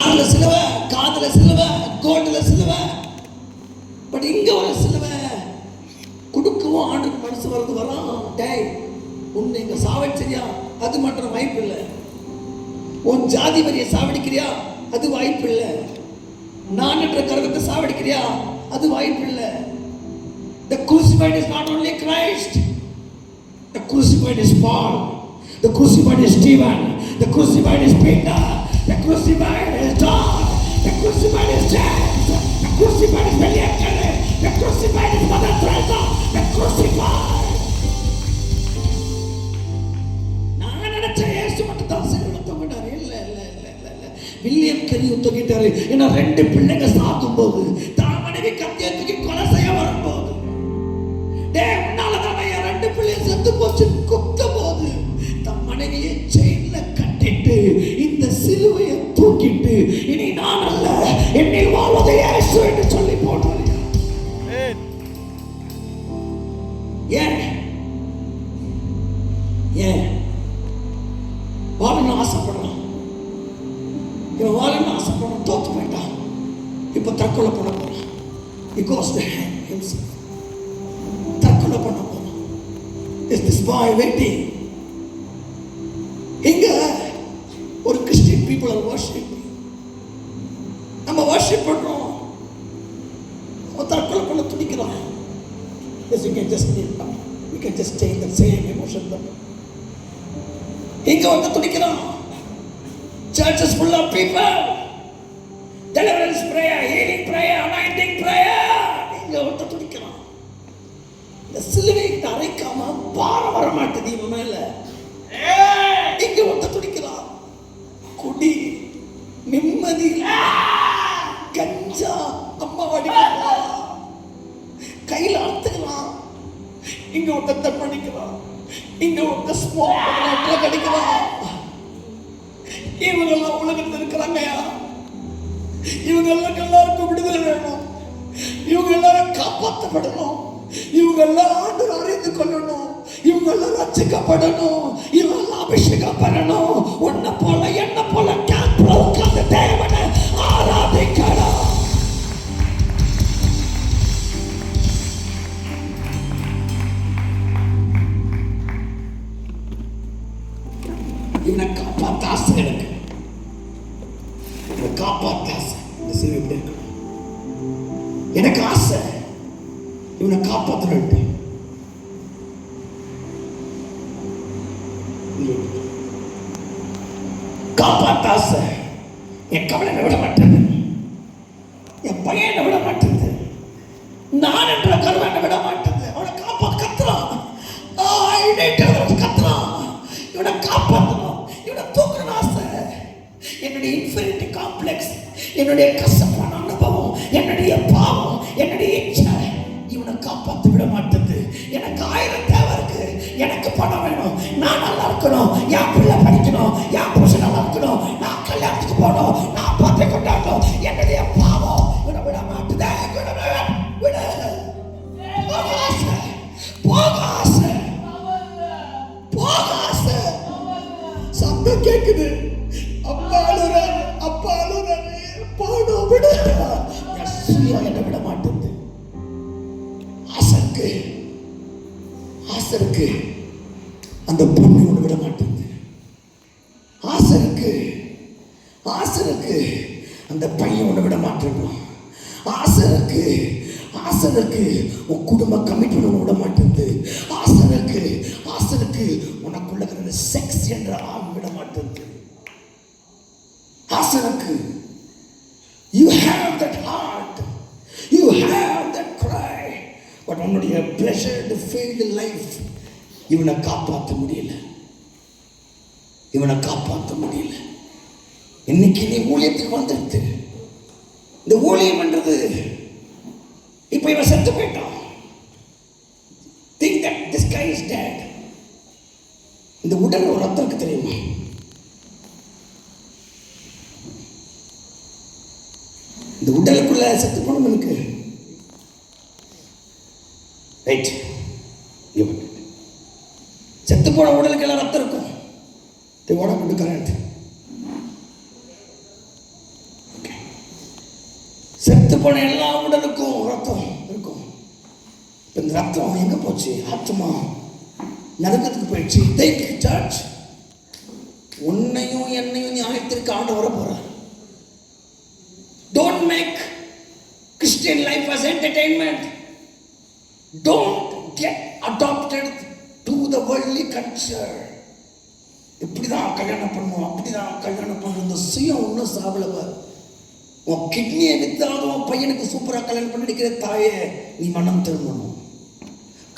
காதுல சிலுவை, காதுல சிலுவை, கோட்டுல சிலுவை. பட் இங்க ஒரு சிலுவை கொடுக்கவும் ஆண்டுக்கு மனசு வருது வரான். டேய், உன்னை இங்க சாவடிச்சியா? அது மட்டும் வாய்ப்பு இல்லை. உன் ஜாதி வரியை சாவடிக்கிறியா? அது வாய்ப்பு இல்லை. நான் என்ற கருவத்தை சாவடிக்கிறியா? அது வாய்ப்பு இல்லை. The crucified is not only Christ. The crucified is Paul. The crucified is Stephen. The crucified is Peter. The crucified is John. The crucified is James. The crucified is William Kelly. The crucified is Mother Teresa. The crucified. நான் நினைச்ச இயேசு மட்டும் தான் சிலுவையில தொங்கிட்டாரு. இல்ல இல்ல இல்ல இல்ல இல்ல. வில்லியம் கெல்லி தொங்கிட்டாரு. ஏன்னா 2 பிள்ளைங்க சாகும் போது தான் மனைவி கத்தியை தூக்கி கொலை செய்ய வரும்போது, டேய் உன்னாலதான் என் 2 பிள்ளைங்க செத்து போச்சு குத்தும் போது தன் மனைவியை செயின்ல கட்டிட்டு இந்த சிலுவையை தூக்கிட்டு இனி நான் அல்ல என்னில் வாழ்வது இயேசு என்று சொல்லி போனார். ஏன் ஏன் வாழணும்னு ஆசைப்படுறான்? இவன் வாழணும்னு ஆசைப்படுறான், தோத்து போயிட்டான். இப்ப தற்கொலை பண்ண போறான். He goes to hang himself. தற்கொலை பண்ண போறான். Is this boy waiting? இங்க ஒரு கிறிஸ்டியன் people are worshiping. நம்ம worship பண்றோம். அவன் தற்கொலை பண்ண துடிக்கிறான். Yes, we can just take the same emotion. இங்க வந்து துடிக்கிறான். Church is full of people. Deliverance prayer, healing prayer, anointing prayer. இங்க வந்து துடிக்கிறான். இந்த சிலுவை அரைக்காம பாரம் வர மாட்டேது இவன் மேல. இங்க வந்து துடிக்கிறான். குடி, நிம்மதி, கஞ்சா, அம்மா வடிக்கிறான், கையில அறுத்துக்கிறான். இங்க ஒருத்த தப்படிக்கிறான். இங்க ஒருத்த ஸ்மோக் கடிக்கிறான். இவங்கெல்லாம் உலகத்தில் இருக்கிறாங்கயா. இவங்க எல்லாருக்கும் விடுதலை வேணும். இவங்க எல்லாரும் காப்பாற்றப்படணும். இவங்க எல்லாம் ஆண்டு அறிந்து கொள்ளணும். இவங்க எல்லாம் ரட்சிக்கப்படணும். இவங்க எல்லாம் அபிஷேகம் பண்ணணும். உன்னை போல என்ன போல கேம்ப்ல உட்கார்ந்து தேவனை ஆராதிக்கணும். இவனை காப்பாத்த ஆசை எனக்கு. காப்பாத்த ஆசை. எனக்கு ஆசை இவனை காப்பாற்ற. காப்பாத்த ஆசை. என் கவலை விட மாட்டேது. என் பையனை விட மாட்டேது. நான் என்ற கருவனை விட மாட்டேது. அவனை காப்பாற்ற கத்துறான். கத்துறான். இவனை காப்பாற்றணும். இவனை தூக்கணும் ஆசை. என்னுடைய இன்ஃபீரியாரிட்டி காம்ப்ளெக்ஸ், என்னுடைய கசப்பான அனுபவம், என்னுடைய பாவம், என்னுடைய இச்சை இவனை காப்பாற்ற விட மாட்டேது. எனக்கு 1000 தேவை இருக்கு. எனக்கு பணம் வேணும். நான் நல்லா இருக்கணும். என் பிள்ளை படிக்கணும். என் புருஷன் நல்லா இருக்கணும். நான் கல்யாணத்துக்கு போகணும். நான் பார்த்து கொண்டாடணும். என்னுடைய பாவம் இவனை விட மாட்டேதே. விட போக ஆசை. போக ஆசை. போக ஆசை. சத்தம் கேட்குது. அப்பா அழுறாரு. அப்பா அழுறாரு. போனோம் விட. என்னை விட மாட்டேது. ஆசைக்கு ஆசைக்கு அந்த பொண்ணு ஒன்று விட மாட்டேங்குது. ஆசைக்கு ஆசைக்கு அந்த பையன் ஒன்று விட மாட்டேங்கிறான். ஆசைக்கு ஆசைக்கு உன் குடும்ப கமிட்மெண்ட் ஒன்று விட மாட்டேங்குது. ஆசைக்கு உனக்குள்ள இருக்கிற செக்ஸ் என்ற ஆண் விட மாட்டேங்குது. ஆசைக்கு you have that heart, you have that cry, but உன்னுடைய pleasured filled life இவனை காப்பாற்ற முடியல. இவனை காப்பாற்ற முடியல. இன்னைக்கு நீ ஊழியத்துக்கு வந்துடுது. இந்த ஊழியம் என்றது இப்ப இவன் செத்து போயிட்டான். think that this guy is dead. இந்த உடல் ஒரு ரத்தம் இருக்கு தெரியுமா? இந்த உடலுக்குள்ள செத்து போனவனுக்கு ரைட் செத்து போன உடலுக்கு எல்லாம் ரத்தம் இருக்கும். ஓட கொண்டு கரண்ட் செத்து போன எல்லா உடலுக்கும் ரத்தம் இருக்கும். இந்த ரத்தம் எங்க போச்சு? ஆத்மா நரகத்துக்கு போயிடுச்சு. சர்ச் உன்னையும் என்னையும் நியாயத்திற்கு ஆண்டவர் வர போறார். Don't make Christian life as entertainment. Don't get adopted to the worldly culture. இப்படிதான் கல்யாணம் பண்ணுவோம், அப்படிதான் கல்யாணம் பண்ணுறது. சுயம் ஒன்றும் சாவலவர். உன் கிட்னியை வித்தாலும் உன் பையனுக்கு சூப்பரா கல்யாணம் பண்ணி அடிக்கிற தாயே, நீ மனம் திரும்பணும்.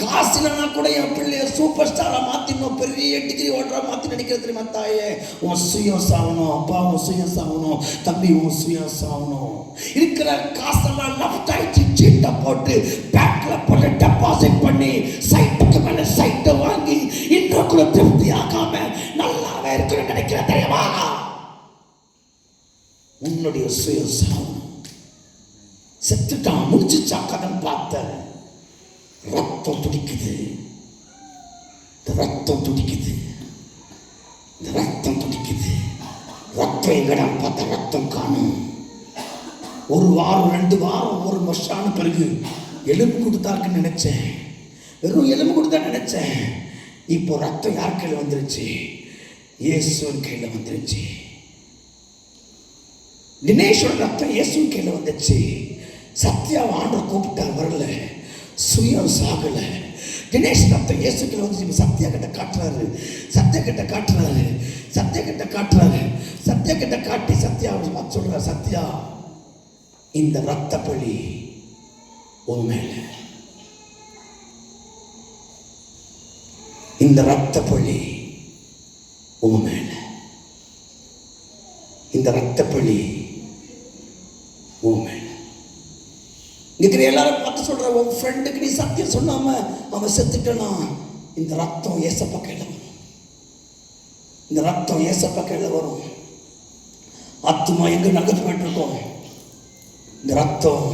காசு இல்லைன்னா கூட என் பிள்ளைய சூப்பர் ஸ்டாரா மாத்திடணும், பெரிய டிகிரி ஓடுறா மாத்தி நடிக்கிற தெரியுமா தாயே? உன் சுயம் சாகணும். அப்பா உன் சுயம் சாகணும். தம்பி உன் சுயம் சாகணும். இருக்கிற காசெல்லாம் லெஃப்ட் ஆயிடுச்சு, சீட்டை போட்டு பேங்க்ல போட்டு டெபாசிட் பண்ணி சைட்டுக்கு மேல சைட்டை வாங்கி இன்னும் கூட திருப்தி ஆகாம நல்லாவே இருக்கிற நினைக்கிற தெரியுமா? உன்னுடைய சுயம் சாகணும். செத்துட்டான், முடிச்சுச்சா கடன் பார்த்த. ரத்தம் துடிக்குது, ரத்தம் துடிக்குது, ரத்தம் துடிக்குது. ரத்தம் எங்கடா பார்த்தா ரத்தம் காணும். ஒரு வாரம் 2 வாரம் 1 வருஷம் பிறகு எலும்பு கொடுத்தாருக்குன்னு நினைச்சேன். வெறும் எலும்பு கொடுத்தா நினைச்சேன். இப்போ ரத்தம் யார் கையில் வந்துருச்சு? இயேசுவின் கையில் வந்துருச்சு. தினேஷோட ரத்தம் இயேசுவின் கையில் வந்துச்சு. சத்யாவை ஆண்டவர் கூப்பிட்டார், வரல. சுயம் சாகல. தினேஷ் ரத்தம் இயேசு கையில் வந்து சத்யா கிட்ட காட்டுறாரு. சத்யா கிட்ட காட்டுறாரு. சத்யா கிட்ட காட்டுறாரு. சத்யா கிட்ட காட்டி சத்யா சொல்ற, சத்யா இந்த ரத்த பழி உன் மேல, இந்த ரத்த பழி உன் மேல, இந்த ரத்த பழி உன் மேல. இருக்கிற எல்லாரும் பார்த்து சொல்ற, உன் ஃப்ரெண்டுக்கு நீ சத்தியம் சொன்னாம அவன் செத்துட்டனா, இந்த ரத்தம் ஏசப்பா கையில வரும். இந்த ரத்தம் ஏசப்பா கையில வரும். ஆத்துமா எங்க நகர்ந்து போயிட்டு இருக்கோம். இந்த ரத்தம்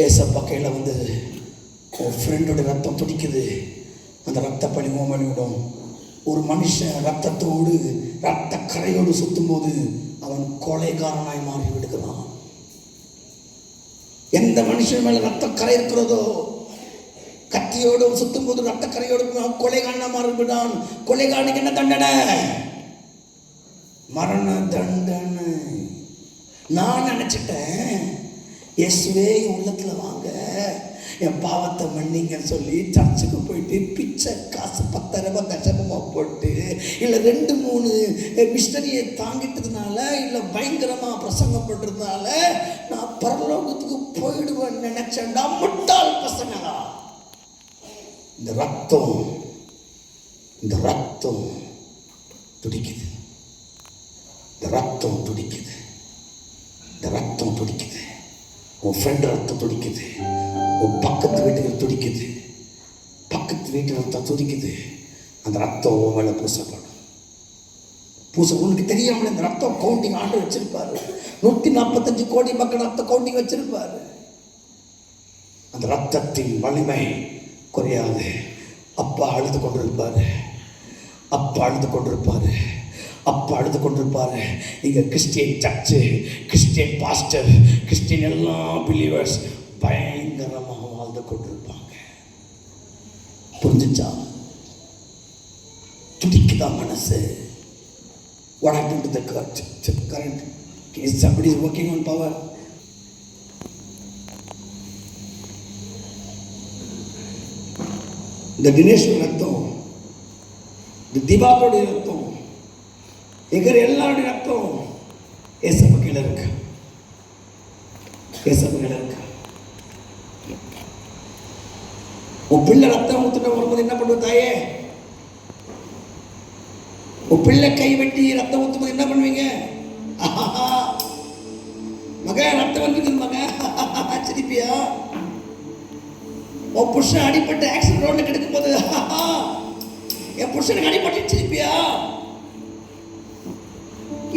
ஏசப்பா கையில வந்து உன் ஃப்ரெண்டோட ரத்தம் துடிக்குது. அந்த ரத்த பழி ஓமணி விடும். ஒரு மனுஷன் ரத்தத்தோடு ரத்த கரையோடு சுத்தும் போது அவன் கொலைகாரனாய் மாறி விடுகிறான். எந்த மனுஷன் மேல ரத்த கரை இருக்கிறதோ, கத்தியோடு சுத்தும் போது ரத்த கரையோடு கொலைகாரனா மாறிவிடான். கொலைகாரனுக்கு என்ன தண்டனை? மரண தண்டனை. நான் நினைச்சிட்டேன், இயேசுவே உள்ளத்துல வாங்க, என் பாவத்தை மன்னிங்கன்னு சொல்லி சர்ச்சுக்கு போயிட்டு பிச்சை காசு 10 ரூபாய் தசமமா போட்டு, இல்லை 2-3 மிஷனரியை தாங்கிட்டதுனால, இல்லை பயங்கரமா பிரசங்கம் பண்றதுனால நான் பரலோகத்துக்கு போயிடுவேன் நினைச்சேன்டா. முட்டாள் பசங்களா! இந்த ரத்தம், இந்த ரத்தம் துடிக்குது. இந்த ரத்தம் துடிக்குது. இந்த ரத்தம் துடிக்குது. உன் ஃப்ரெண்ட் ரத்தம் துடிக்குது. உன் பக்கத்து வீட்டுக்கு துடிக்குது. பக்கத்து வீட்டு ரத்தம் துடிக்குது. அந்த ரத்தம் உன் மேலே பூசப்படும். உனக்கு தெரியாமல் இந்த ரத்தம் கவுண்டிங் ஆண்டு வச்சிருப்பாரு. 145 கோடி மக்கள் ரத்த கவுண்டிங் வச்சிருப்பாரு. அந்த ரத்தத்தின் வலிமை குறையாது. அப்பா அழுது கொண்டிருப்பாரு. அப்பா அழுது கொண்டிருப்பாரு. அப்பா அழுது கொண்டிருப்பாரு. இங்க Christian church, Christian pastor, Christian எல்லா பிலீவர்ஸ் பயங்கரமாக வாழ்ந்து கொண்டிருப்பாங்க. புரிஞ்சுச்சா? துடிக்குதா மனசு? What happened to the current? Is somebody working on power? இந்த தினேஷ் ரத்தம், இந்த திவாகருடைய ரத்தம், எங்கிற எல்லாருடைய ரத்தம் ஏசப்பா கையில இருக்கு. ஏசப்பா கையில இருக்கு. உன் பிள்ளை ரத்தம் ஊத்துட்டு வரும்போது என்ன பண்ணுவ தாயே? உன் பிள்ளை கை வெட்டி ரத்தம் ஊத்தும்போது என்ன பண்ணுவீங்க? மக ரத்தம் வந்துருக்கு மக, சிரிப்பியா? உன் புருஷன் அடிப்பட்டு ஆக்சிடென்ட் ரோட்ல கிடக்கும் போது என் புருஷனுக்கு அடிப்பட்டு சிரிப்பியா?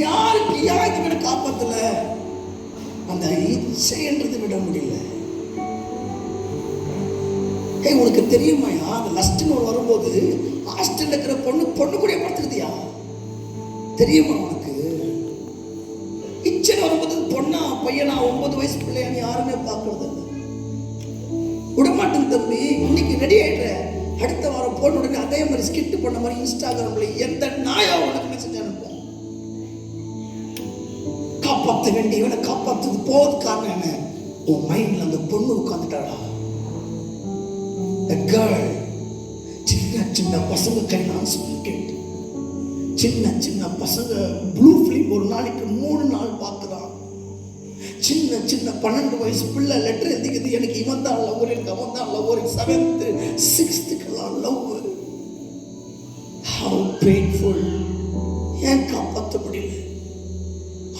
யாருக்கு யாருக்கு காப்பாத்தல? அந்த இச்சைன்றது விட முடியல. உனக்கு தெரியுமாயா, அந்த லஸ்ட்னு ஒரு வரும்போது ஹாஸ்டல்ல இருக்கிற பொண்ணு கூட படுத்துக்குதியா? தெரியுமா உனக்கு? கிச்சன் வரும்போது பொண்ணா பையனா 9 வயசு பிள்ளையான்னு யாருமே பார்க்கறது இல்லை. விடமாட்டேன் தம்பி, இன்னைக்கு ரெடி ஆயிடுற, அடுத்த வாரம் போன உடனே அதே மாதிரி ஸ்கிட் பண்ண மாதிரி இன்ஸ்டாகிராம்ல எந்த நாயா உனக்கு மெசேஜ் அனுப்பும். காப்பாற்ற வேண்டியவனை காப்பாற்றுறது போவது காரணம் என்ன? உன் மைண்ட்ல அந்த பொண்ணு உட்காந்துட்டாடா. கேர்ள், சின்ன சின்ன பசங்க கைனான்ஸ் கேட்டு, சின்ன சின்ன பசங்க ப்ளூ ஃபிலிம் ஒரு நாளைக்கு 3 நாள் பார்க்குறான். சின்ன சின்ன 12 வயசு பிள்ளை லெட்டர் எழுதிக்கிறது, எனக்கு இவன் தான் லவ், எனக்கு அவன் தான் love, 7th 6th love. How painful. ஏன் காப்பாற்ற முடியல?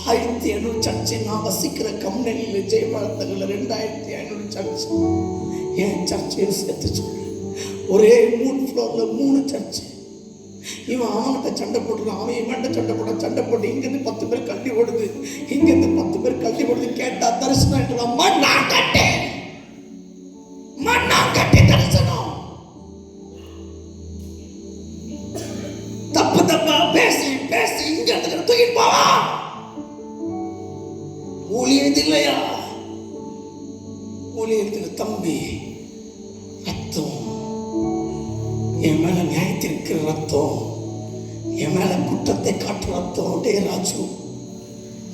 1500 சர்ச்சை, நான் வசிக்கிற கம்பெனியில் ஜெயபாரத்தில் 2500 சர்ச். ஏன் சர்ச்சையை சேர்த்து சொல்றேன்? ஒரே 3 ஃப்ளோர்ல 3 சர்ச். இவன் அவன்கிட்ட சண்டை போட்டுறான், அவன் இவன்கிட்ட சண்டை போட்டு இங்கிருந்து 10 பேர் கல்வி ஓடுது, இங்கிருந்து 10 பேர் கல்வி ஓடுது. கேட்டா தரிசனம் மண்ணா கட்டி தரிசனம். தப்பு தப்பா பேசி பேசி இங்க தூக்கிட்டு போவா. ஊழியது இல்லையா? ஊழியத்தில் தம்பி, ரத்தம் என் மேல நியாயத்திற்கு ரத்தம், என் மேல குற்றத்தை காட்டு ரத்தம். டே ராஜு,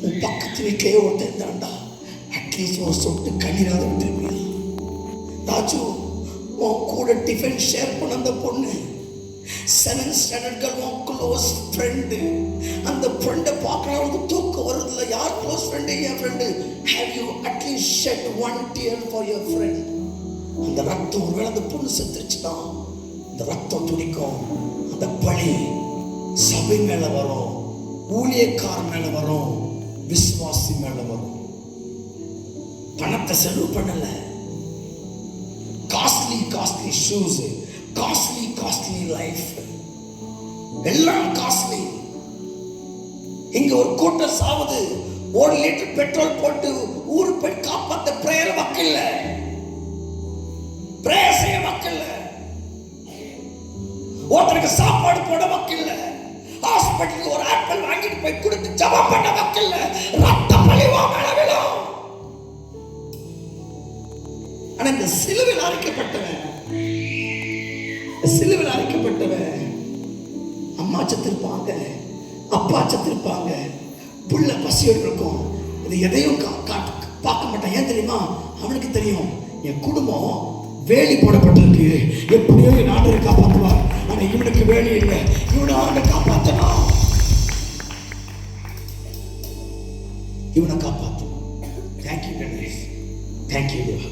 உன் பக்கத்து வீட்டிலேயே ஒருத்தாண்டா, அட்லீஸ்ட் ஒரு சொட்டு கண்ணீராத விட்டுருப்பியா? ராஜு, உன் கூட டிஃபன் ஷேர் பண்ண அந்த பொண்ணு 7th ஸ்டாண்டர்ட் உன் க்ளோஸ் ஃப்ரெண்டு. அந்த ஃப்ரெண்டை பார்க்கறவங்களுக்கு தூக்கம் வருதுல்ல. யார் க்ளோஸ் ஃப்ரெண்டு? என் friend. Have you at least shed 1 tear for your friend? அந்த ரத்தம், ஒருவேளை அந்த பொண்ணு செத்துருச்சுன்னா அந்த ரத்தம் துடிக்கும். அந்த பழி சபை மேல வரும், ஊழியக்காரன் மேல வரும், விசுவாசி மேல வரும். பணத்தை செலவு பண்ணல, காஸ்ட்லி ஷூஸ், காஸ்ட்லி லைஃப், எல்லாம் காஸ்ட்லி. இங்க ஒரு கூட்டம் சாவுது, 1 லிட்டர் பெட்ரோல் போட்டு ஊரு போய் காப்பாத்த பிரேயர் மக்கள், பிரேயர் செய்ய மக்கள், ஒருத்தருக்கு சாப்பாடு போட மக்கள், ஹாஸ்பிட்டலுக்கு ஒரு ஆப்பிள் வாங்கிட்டு போய் கொடுத்து ஜெபம் பண்ண மக்கள். ரத்த பழிவா மேல விழும். ஆனா இந்த சிலுவையில் அரைக்கப்பட்டவன் அம்மா செத்திருப்பாங்க, அப்பா செத்திருப்பாங்க, புள்ள பசியோடு இருக்கும். இது எதையும் பார்க்க மாட்டான். ஏன் தெரியுமா? அவனுக்கு தெரியும், என் குடும்பம் வேலி போடப்பட்டிருக்கு, எப்படியோ என் ஆண்டரை காப்பாற்றுவார். ஆனா இவனுக்கு வேலி இல்லை, இவனை ஆண்டை காப்பாற்றணும், இவனை காப்பாற்றணும். தேங்க்யூ கணேஷ், தேங்க்யூ தேவா.